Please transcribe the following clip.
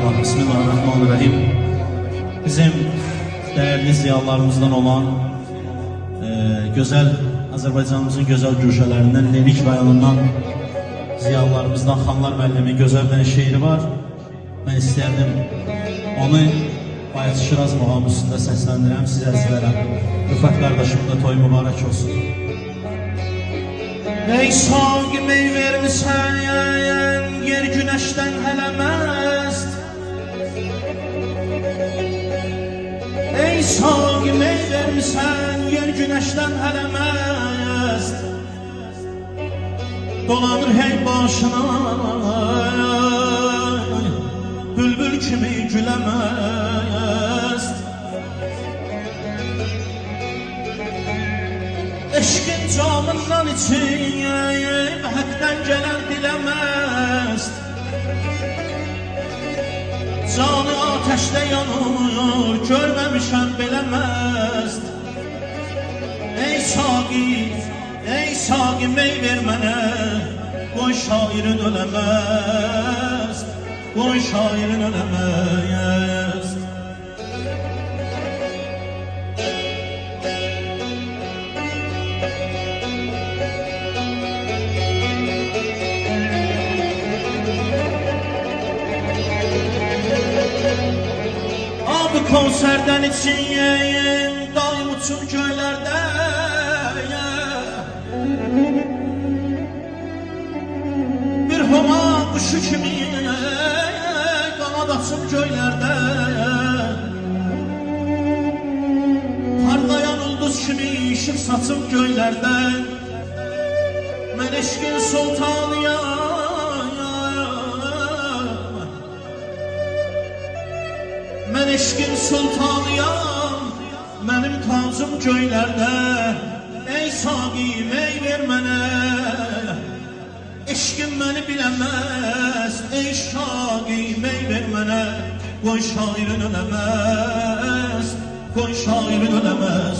İnşallah. Bismillahirrahmanirrahim. Bizim değerli ziyalarımızdan olan güzel Azərbaycanımızın gözəl güşələrindən, lirik rayonundan ziyalarımızdan Xanlar müəllimin gözəl bir şeiri var. Ben istərdim onu Bayat Şiraz muğamı üstündə səsləndirəm sizə əzizlərəm. Rüfət qardaşım da toy mübarək olsun. Ey sağ mey vermisən, yer güneşten hələməst. Ey sağ mey vermisən, yer güneşten hələməst. Dolanır hey başına, bülbül kimi güləməst. Eşkin camından içeyim, həkdən gələn diləməst. Canı ateşdə yanır, görməmişəm beləməst. Ey saqi mey ver mənə, qoy şairin öləməz, qoy şairin öləməz. Abi konserdən içeyim, daim uçum göylərdə. Bir homa quşu kimi qanad açım göylərdə. Parlayan ulduz kimi işıq saçım göylərdə. Mən eşqin sultanıyam, mən eşqin sultanıyam, mənim tacım göylərdə. Ey saqi mey ver mənə, eşqim məni biləməz. Ey şaqi mey ver mənə, qoy şairin öləməz, qoy şairin öləməz.